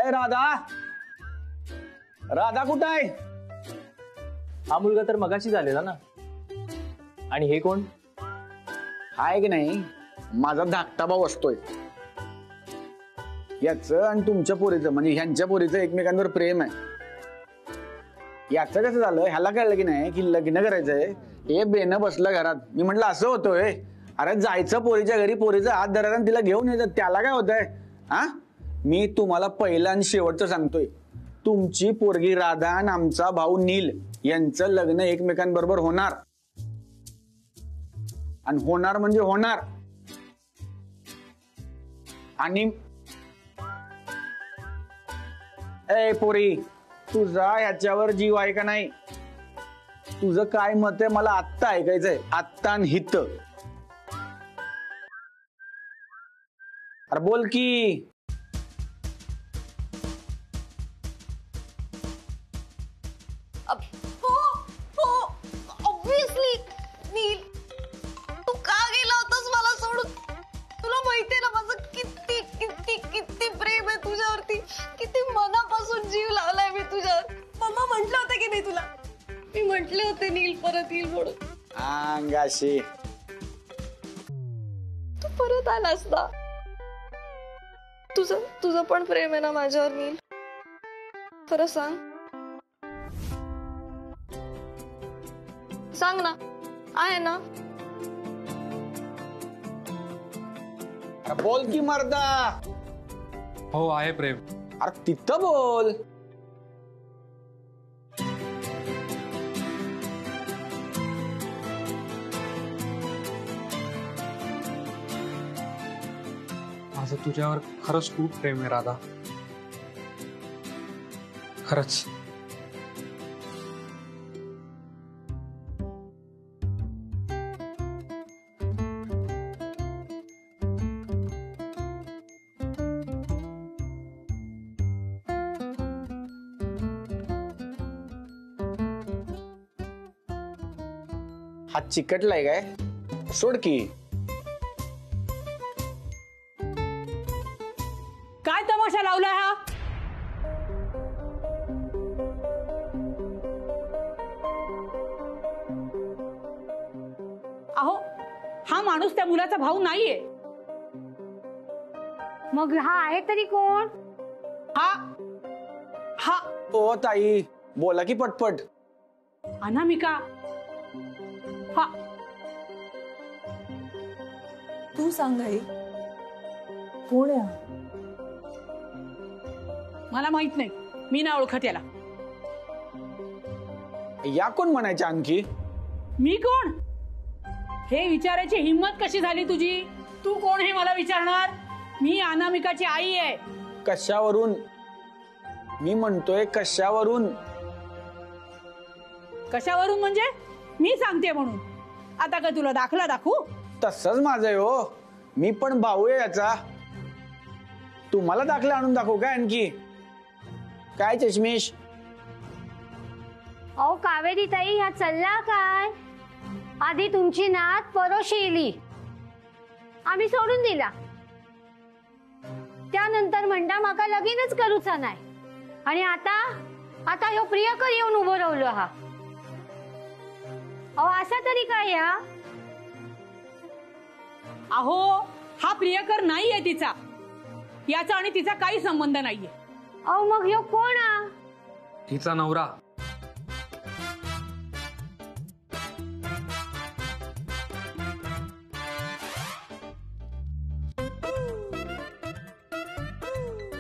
अरे राधा, राधा कुठं आहे? हा मुलगा तर मगाशी झालेला ना. आणि हे कोण? हाय की नाही माझा धाकटा भाऊ असतोय. याचं आणि तुमच्या पोरीचं म्हणजे ह्यांच्या पोरीचं एकमेकांवर प्रेम आहे. याचं कसं झालं ह्याला कळलं की नाही की लग्न करायचंय. हे बेन बसलं घरात. मी म्हटलं असं होतोय. अरे जायचं पोरीच्या घरी, पोरीचा हात धरायचा आणि तिला घेऊन यायचं, त्याला काय होतंय? हा, मी तुम्हाला पहिलं आणि शेवटचं सांगतोय, तुमची पोरगी राधा आणि आमचा भाऊ नील यांचं लग्न एकमेकांबरोबर होणार. आणि होणार म्हणजे होणार. आणि ए पोरी, तुझा ह्याच्यावर जीव आहे का नाही? तुझं काय मत आहे मला आत्ता ऐकायचंय, आत्ता आणि हित. अरे बोल की. ऑब्विसली नील, तू का गेला होतास मला सोडून? तुला माहितीये ना माझं किती किती किती प्रेम आहे तुझ्यावरती, किती मनापासून जीव लावलाय मी तुझ्यावर. मम्मा म्हटलं होतं की नाही तुला? मी म्हटले होते नील परत येईल म्हणून. अंगाशी तू परत आलास ना. तुझं पण प्रेम आहे ना माझ्यावर नील? खरं सांग, सांग ना, आहे ना? बोल की मर्दा. हो आहे प्रेम. अरे तिथं बोल. माझं तुझ्यावर खरंच खूप प्रेम आहे राधा, खरंच. हात चिकटलाय काय? सोड की. काय तमाशा लावलाय हा? अहो, हा माणूस त्या मुलाचा भाऊ नाहीये. मग हा आहे तरी कोण? हा हा ओ ताई, बोला की पटपट. अनामिका. हा, तू सांग आई, कोण आहे? मला माहित नाही, मी ना ओळखत याला. या कोण म्हणायच्या आणखी? मी कोण हे विचारायची हिम्मत कशी झाली तुझी? तू कोण हे मला विचारणार? मी अनामिकाची आई आहे. कशावरून? मी म्हणतोय कशावरून? कशावरून म्हणजे? मी सांगते म्हणून. आता का तुला दाखला दाखवू? तसंच माझं आहे हो. मी पण भाऊ आहे याचा. तुम्हाला दाखला आणून दाखवू काय आणखी? काय चष्मीश? अहो कावेरी ताई, ह्या चालला काय? आधी तुमची नात परोशी इली, आम्ही सोडून दिला. त्यानंतर म्हणता माका लगीनच करूचा नाही. आणि आता ह्यो प्रियकर येऊन उभं राहिलो हा. अहो असा तरी काय या? अहो, हा प्रियकर नाहीये तिचा. याचा आणि तिचा काही संबंध नाहीये. अहो मग ह्यो कोण हा? तिचा नवरा.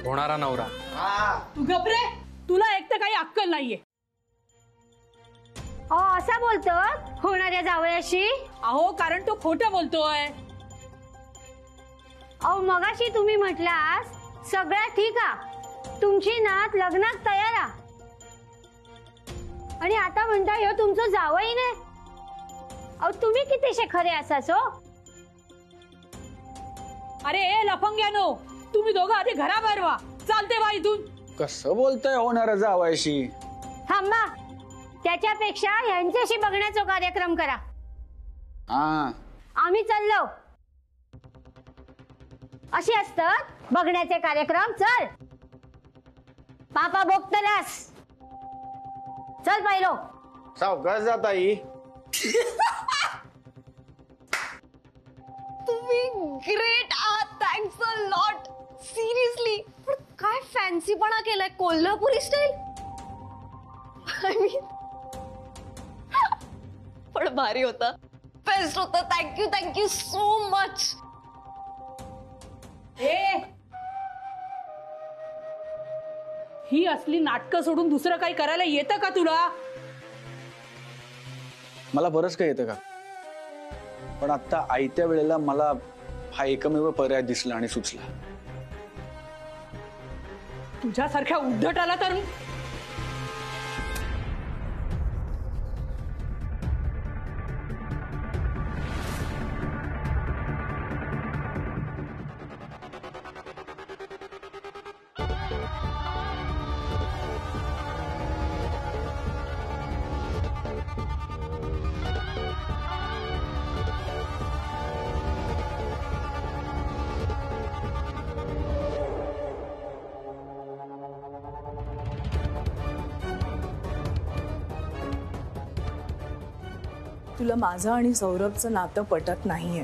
होणारा नवरा. तू घबरे, तुला एक तर काही अक्कल नाहीये. अहो असा बोलतो होणाऱ्या जावयाशी? अहो कारण तो खोटं बोलतोय. अहो मगाशी तुम्ही म्हटलास सगळं ठीक आ, तुमची नात लग्नात तयार आ, आणि आता म्हणता ह्यो तुमचं जावई नाही. अहो तुम्ही कितीशे खरे असाच हो? अरे लफंग्यानो, तुम्ही दोघं आधी घराबाहेर व्हा. चालते बा इथून. कसं बोलताय होणार जावयाशी? थांबा, त्याच्यापेक्षा यांच्याशी बघण्याचा कार्यक्रम करा. हा, आम्ही चाललो. असे असतात बघण्याचे कार्यक्रम. चल. पापा बोकतलास. चल पाहिलो. सावकाश जात आई. तुम्ही ग्रेट आहात. Thanks a lot. सिरियसली. पण काय फॅन्सीपणा केलाय कोल्हापुरी स्टाईल. आय मीन पण भारी होता. बेस्ट होता. Thank you so much. ही असली नाटकं सोडून दुसरं काही करायला येतं का तुला? मला बरंच काही येतं का, पण आता आयत्या वेळेला मला हा एकमेव पर्याय दिसला आणि सुचला. तुझ्यासारख्या उद्धटाला तर तुला माझं आणि सौरभचं नातं पटत नाहीये.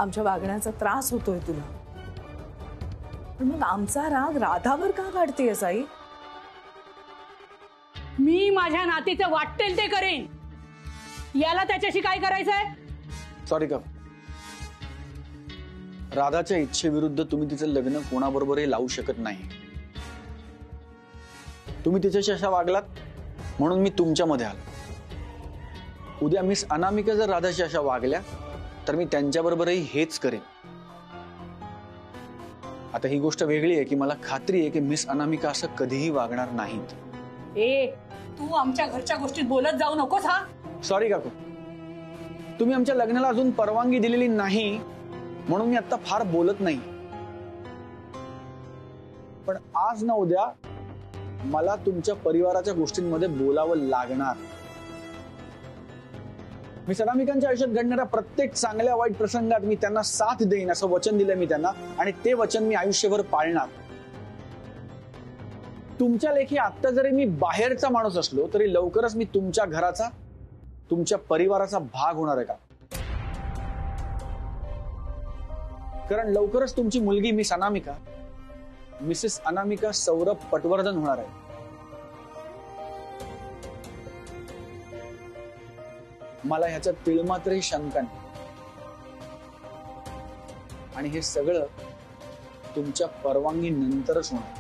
आमच्या वागण्याचा त्रास होतोय तुला. पण मग आमचा राग राधावर का काढतेयस आई? मी माझ्या नातीचं वाटेल ते करेन. याला त्याच्याशी काय करायचंय? सॉरी का, राधाच्या इच्छेविरुद्ध तुम्ही तिचं लग्न कोणाबरोबरही लावू शकत नाही. तुम्ही तिच्याशी अशा वागलात म्हणून मी तुमच्यामध्ये आलो. उद्या मिस अनामिका जर राधाशी अशा वागल्या तर मी त्यांच्याबरोबरही हेच करेन. आता ही गोष्ट वेगळी आहे की मला खात्री आहे की मिस अनामिका असं कधीही वागणार नाहीत. तू आमच्या घरच्या गोष्टीत बोलत जाऊ नकोस. हा सॉरी काकू, तुम्ही आमच्या लग्नाला अजून परवानगी दिलेली नाही म्हणून मी आता फार बोलत नाही. पण आज ना उद्या मला तुमच्या परिवाराच्या गोष्टींमध्ये बोलावं लागणार. मी अनामिकांच्या आयुष्यात घडणाऱ्या प्रत्येक चांगल्या वाईट प्रसंगात मी त्यांना साथ देईन असं वचन दिलंय मी त्यांना, आणि ते वचन मी आयुष्यभर पाळणार. तुमच्या लेखी आता जरी मी बाहेरचा माणूस असलो तरी लवकरच मी तुमच्या घराचा, तुमच्या परिवाराचा भाग होणार आहे का? कारण लवकरच तुमची मुलगी मिस अनामिका मिसेस अनामिका सौरभ पटवर्धन होणार आहे. मला ह्याच्यात तिळमात्रही शंका नाही. आणि हे सगळं तुमच्या परवानगी नंतरच होणार.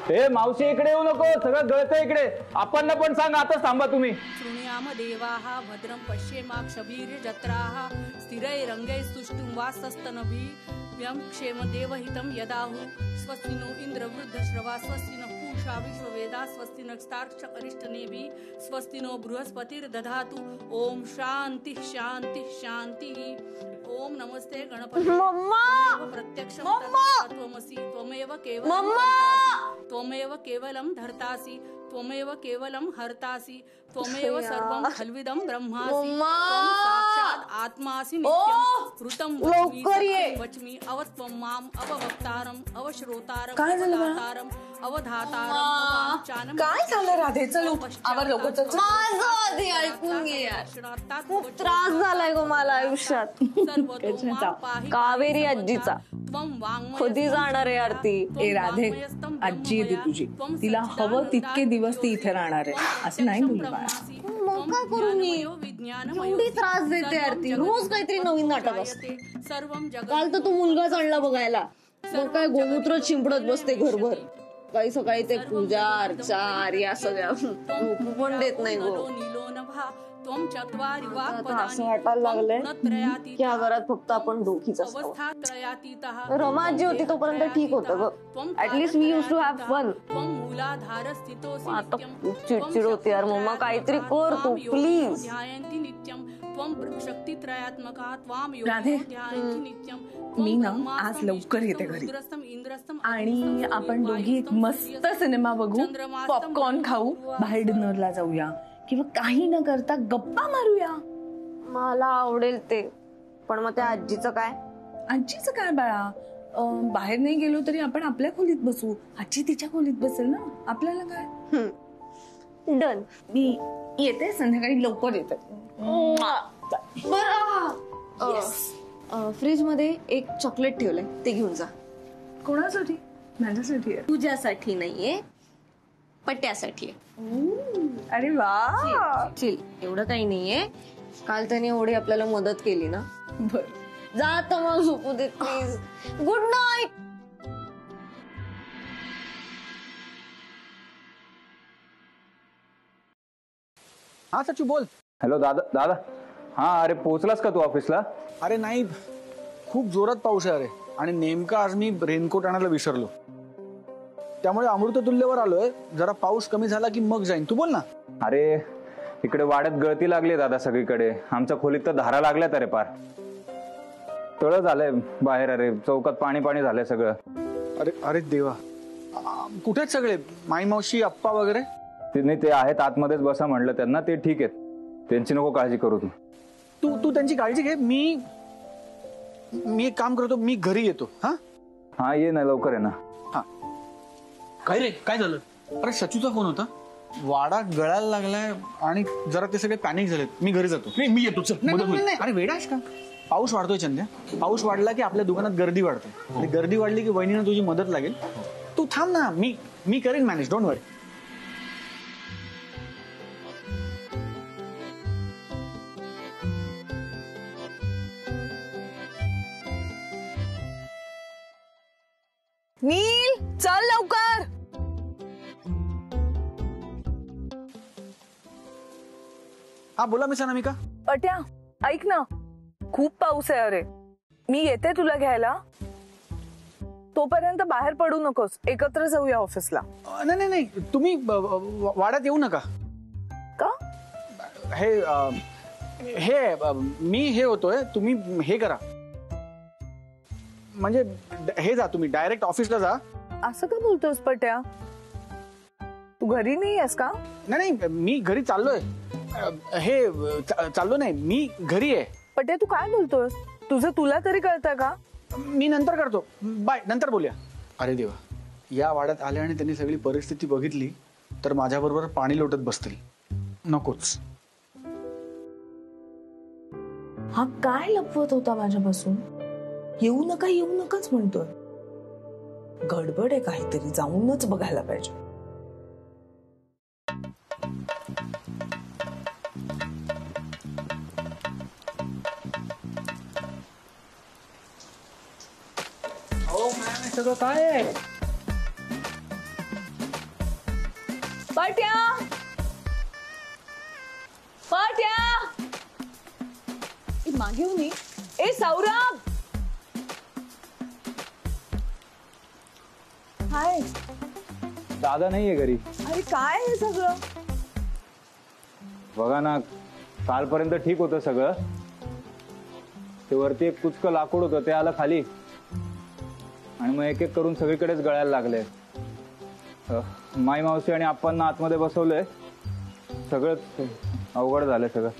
हे मावशी इकडे येऊ नको, सगळं गळतं इकडे. आपण पण सांगा आता, थांबा तुम्ही. शृणुयाम देवाः भद्रं पश्येमाक्षभीर जत्राः स्थिरैरङ्गैः स्तुष्टुं वासस्तनभिः क्षेम देवहितं यदाहु स्वस्ति नो इन्द्रवृद्धश्रवा स्वस्ति नः पूषा विश्ववेदा स्वस्ति नक्षतार्क्षकरिष्ठनेभिः स्वस्ति नो बृहस्पतिर्दधातु. ओम शांति शांति शांति. ओम नमस्ते गणपती. प्रत्यक्षं त्वमसि त्वमेव केवलं त्वमेव केवलं धर्तासि त्वमेव केवलं हर्तासि त्वमेव सर्वं खल्विदं ब्रह्मासि. त्वं साक्षात् आत्मासि ओ, लवकर ये. वचमी अवत्वं माम अववक्तारम अवश्रोतारम काय झालं बाळा? अवधातारम अवधातारम चानम काय झालं राधे? चल उठ. आवर लवकर चल. माझं आधी ऐकून घे यार. खूप त्रास झालाय गो मला आयुष्यात. कावेरी आजीचा कधी जाणार आहे आरती? ए राधे, आजी आहे ती तुझी. तिला हवं तितके दिवस ती इथे राहणार आहे, असं नाही बोलू बाळा. मग काय करू मी? एवढी त्रास देते आरती. रोज काहीतरी नवीन नाटक असते. काल तर तो मुलगाच आणला बघायला. मग काय गोमूत्र शिंपडत बसते घरभर. काही सकाळी ते पूजा अर्चा या सगळ्या झोपू पण देत नाही गो. आता असं वाटायला लागलंय की या घरात फक्त आपण दोघीच असतो. रमा आजी होती तोपर्यंत ठीक होतं ग. At least we use to have fun. आता खूप चिडचिड होते यार. मम्मा काहीतरी कर तू प्लीज. राधे, मी ना आज लवकर येते घरी आणि आपण दोघी एक मस्त सिनेमा बघू, पॉपकॉर्न खाऊ, बाहेर डिनरला जाऊया किंवा काही न करता गप्पा मारूया. मला आवडेल ते, पण मग त्या आजीचं काय? आजीचं काय बाळा, बाहेर नाही गेलो तरी आपण आपल्या खोलीत बसू. आजी तिच्या खोलीत बसेल ना, आपल्याला काय. डन. मी येते संध्याकाळी लवकर येते. फ्रीज मध्ये एक चॉकलेट ठेवलंय, ते घेऊन जा. कोणासाठी? माझ्यासाठी आहे. तुझ्यासाठी नाहीये, पट्ट्यासाठी आहे. अरे वा. चिल, एवढं काही नाहीये. काल त्याने एवढी आपल्याला मदत केली ना. बर, जा आता मग झोपू दे प्लीज. Good night. हा सचू बोल. हॅलो दादा. दादा, हा, अरे पोहोचलास का तू ऑफिसला? अरे नाही, खूप जोरात पाऊस आहे अरे. आणि नेमका आज मी रेनकोट आणायला विसरलो, त्यामुळे अमृततुल्यवर आलोय. जरा पाऊस कमी झाला की मग जाईन. तू बोल ना. अरे इकडे वाड्यात गळती लागली दादा सगळीकडे. आमच्या खोलीत तर धारा लागल्यात अरे पार. तळ झालंय बाहेर. अरे चौकात पाणी पाणी झालंय सगळं. अरे अरे देवा, कुठेच सगळे? माई मावशी अप्पा वगैरे? ते आहेत आतमध्येच बसा म्हणलं त्यांना. ते ठीक आहेत, त्यांची नको काळजी करू तू. तू त्यांची काळजी घे. मी एक काम करतो, मी घरी येतो. हा हा, ये ना लवकर आहे ना. हा. काय रे, काय झालं? अरे सचूचा फोन होता. वाडा गळायला लागलाय आणि जरा ते सगळे पॅनिक झालेत. मी घरी जातो. नाही, मी येतो. चल, मदत होईल. अरे वेडास का? पाऊस वाढतोय चंद्या. पाऊस वाढला की आपल्या दुकानात गर्दी वाढते. आणि गर्दी वाढली की वहिनीनं तुझी मदत लागेल. तू थांब ना, मी करेन मॅनेज. डोंट वरी. नील, चल लवकर. हा बोला मिस अनामिका. पट्या, ऐक ना, खूप पाऊस आहे अरे. मी येते तुला घ्यायला. तोपर्यंत बाहेर पडू नकोस, एकत्र जाऊया ऑफिसला. नाही नाही, तुम्ही वाड्यात येऊ नका. का? हे मी हे होतोय, तुम्ही हे करा. म्हणजे हे जा, तुम्ही डायरेक्ट ऑफिसला जा. असं का बोलतोस पट्या? तू घरी नाही आहेस का? नाही नाही, मी घरी चाललोय. चाललो नाही, मी घरी आहे. पट्या तू काय बोलतोस? तुझं तुला तरी कळतं का? मी नंतर करतो. बाय, नंतर बोलूया. अरे देवा, या वाड्यात आले आणि त्यांनी सगळी परिस्थिती बघितली तर माझ्याबरोबर पाणी लोटत बसतील. नकोच. हा काय लपवत होता माझ्यापासून? येऊ नकाच म्हणतोय. गडबड आहे काहीतरी, जाऊनच बघायला पाहिजे. सगळं काय आहे? पाट्या, मागे येऊ नये. ए सौरभ, हाय. दादा नाहीये घरी. अरे काय हे सगळं? बघा ना, कालपर्यंत ठीक होतं सगळं. ते वरती एक कुचकं लाकूड होतं, ते आलं खाली आणि मग एक एक करून सगळीकडेच गळायला लागले. माई मावशी आणि आप्पांना आतमध्ये बसवलंय. सगळंच अवघड झालंय सगळं.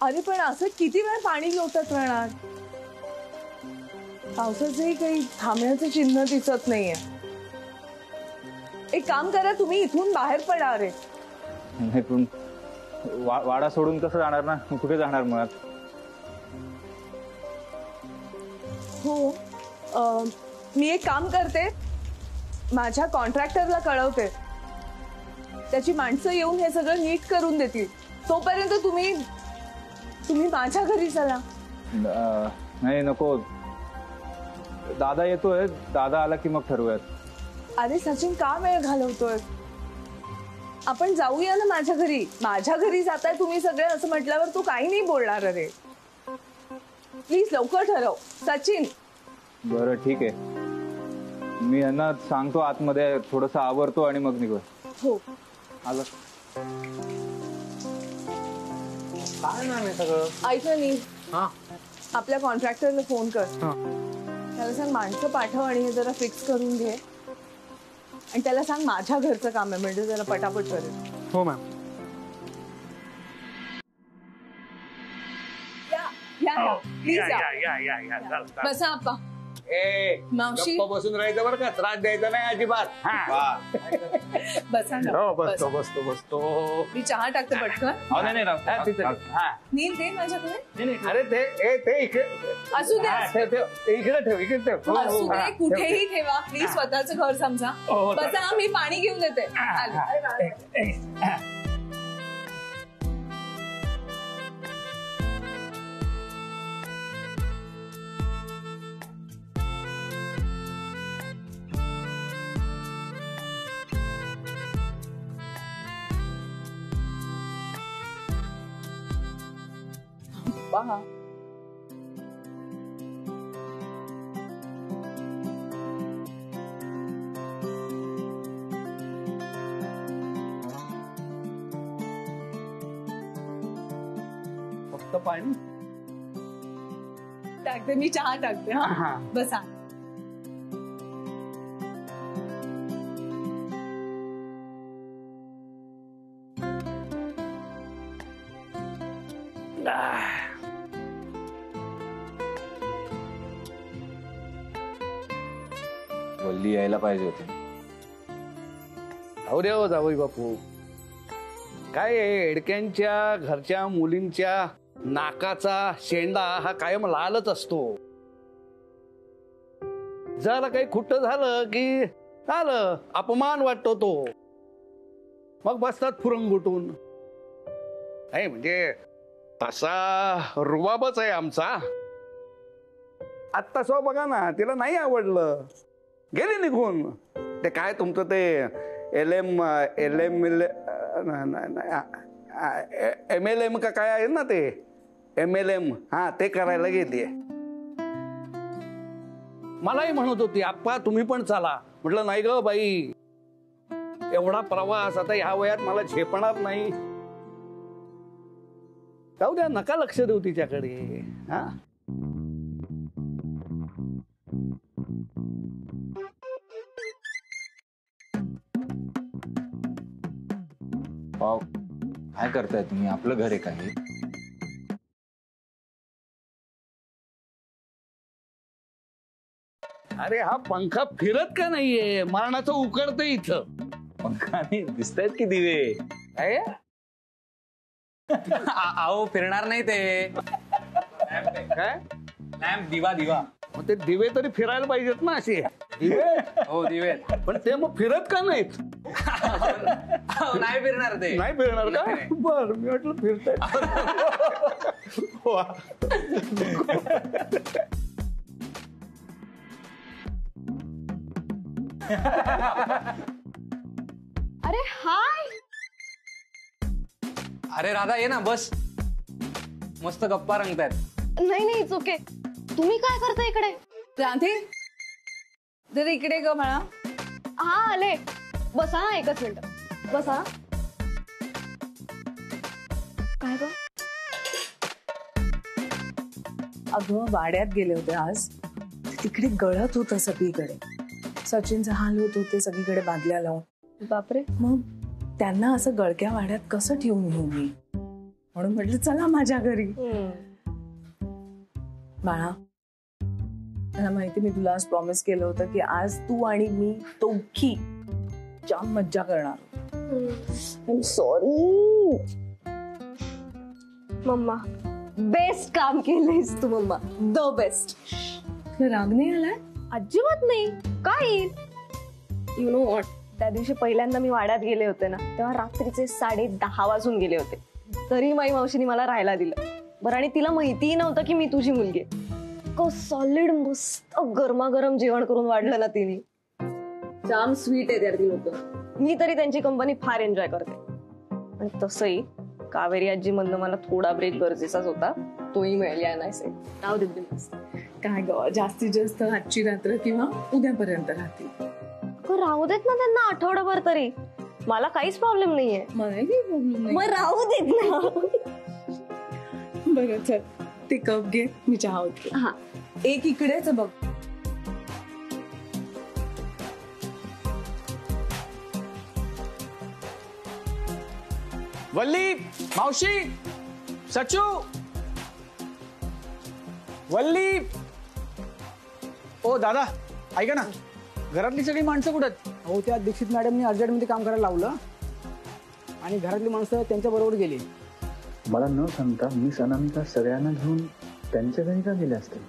अरे पण असं किती वेळ पाणी लोटत राहणार? पावसाचंही काही थांबण्याचं चिन्ह दिसत नाहीये. एक काम करा, तुम्ही इथून बाहेर पडा. रे नाही पण वाडा सोडून कसं जाणार ना, कुठे जाणार मुळात? हो, मी एक काम करते, माझ्या कॉन्ट्रॅक्टरला कळवते, त्याची माणसं येऊन हे सगळं नीट करून देतील. तोपर्यंत तुम्ही माझ्या घरी चला. नाही नको, दादा येतोय, दादा आला की मग ठरवूयात. अरे सचिन, का वेळ घालवतोय? आपण जाऊया ना माझ्या घरी. माझ्या घरी जाताय तुम्ही सगळे असं म्हटल्यावर तू काही नाही बोलणार. अरे प्लीज लवकर ठरव सचिन. बरं ठीक आहे, मी यांना सांगतो आतमध्ये थोडस आवरतो आणि मग निघू. हो आलं. काय नाम आहे सगळं? ऐक ना नी, हा आपल्या कॉन्ट्रॅक्टरला फोन कर. हा. त्याला सांग माणसं पाठव आणि हे जरा फिक्स करून घे. आणि त्याला सांग माझ्या घरचं काम आहे, म्हणजे जरा पटापट करेल. हो मॅम. या प्लीज बसा आप्पा. मावशी बसून राहायचं बरं का, त्रास द्यायचा नाही अजिबात. बसा ना. हो बसतो बसतो बसतो. मी चहा टाकते पटकन. नील दे माझ्याकडे. अरे ते इकडे असू दे, इकडे ठेव. असू दे, कुठेही ठेवा. प्लीज स्वतःचं घर समजा. बसा, मी पाणी घेऊन देते. आले. पहा, फक्त पाणी टाकते, मी चहा टाकते. हा बसा. वल्ली यायला पाहिजे होती. जाऊ दे हो जावई बापू, काय एडक्यांच्या घरच्या मुलींच्या नाकाचा शेंडा हा कायम लालच असतो. जरा काही खुट्ट झालं की झालं, अपमान वाटतो तो, मग बसतात फुरंगुटून. नाही म्हणजे तसा रुबाबच आहे आमचा. आत्ता सो बघा ना, तिला नाही आवडलं, गेली निघून. ते काय तुमचं ते MLM का काय आहे ना, ते MLM, हा ते करायला गेली. मलाही म्हणत होती आप्पा तुम्ही पण चला. म्हटलं नाही ग बाई, एवढा प्रवास आता ह्या वयात मला झेपणार नाही. जाऊ द्या, नका लक्ष देऊ तिच्याकडे. हा पाव काय करताय तुम्ही? आपलं घर आहे काही? अरे हा पंखा फिरत का नाहीये? मरणाचं उकडतं इथं. पंखाने दिसतायत की दिवे. काय अहो फिरणार नाही ते. काय लॅम्प, दिवा दिवा. मग ते दिवे तरी फिरायला पाहिजेत ना असे दिवे. हो दिवे. पण ते मग फिरत का नाहीत? नाही फिरणार ते. नाही फिरणार का? बर, मी म्हटलं फिरताय. अरे हाय. अरे राधा ये ना, बस. मस्त गप्पा रंगतायत. नाही इट्स ओके. तुम्ही काय करता इकडे? राधे जरा इकडे ग म्हणा. हा आले. बसा हा, एकच मिनिट बसा. काय ग? अगं वाड्यात गेले होते आज. तिकडे गळत होतं सगळीकडे. सचिनचा हाल होत होते सगळीकडे बादल्या लावून. बापरे. मग त्यांना असं गळक्या वाड्यात कसं ठेवून येऊ मी? म्हणून म्हटलं चला माझ्या घरी. बाळा, मला माहिती, मी तुला आज प्रॉमिस केलं होतं की आज तू आणि मी दोघी जाम मज्जा करणार. I am sorry mamma. Best काम केलंयस तू मम्मा, द बेस्ट. तुला राग नाही आलाय? अजिबात नाही. काय यु नो वॉट, त्या दिवशी पहिल्यांदा मी वाड्यात गेले होते ना, तेव्हा रात्रीचे 10:30 वाजून गेले होते. तरी माई मावशीने मला राहायला दिलं. बरं, आणि तिला माहितीही नव्हतं की मी तुझी मुलगी. सॉलिड मस्त गरमागरम जेवण करून वाढलं ना तिने. जाम स्वीट आहे ती लोक. मी तरी त्यांची कंपनी फार एन्जॉय करते. आणि तसंही कावेरी आजी मधनं मला थोडा ब्रेक गरजेचाच होता, तोही मिळाला नाही. नाव देते काय ग, जास्तीत जास्त आजची रात्र किंवा उद्यापर्यंत राहतील. राहू देत ना त्यांना आठवडाभर तरी, मला काहीच प्रॉब्लेम नाहीये. मला काही प्रॉब्लेम नाही. मग राहू देत ना. बरं चल, ते कप घे, मी चहा होते. हा, एक इकडेच बघ. वल्ली, मावशी, सचू, वल्ली. ओ दादा, ऐका ना, घरातली सगळी माणसं कुठे आहेत? हो, त्या दीक्षित मॅडमनी अर्जंटमध्ये काम करायला लावलं आणि घरातली माणसं त्यांच्या बरोबर गेली. मला न सांगता मिस अनामिका सगळ्यांना घेऊन त्यांच्या घरी का गेल्या असतील?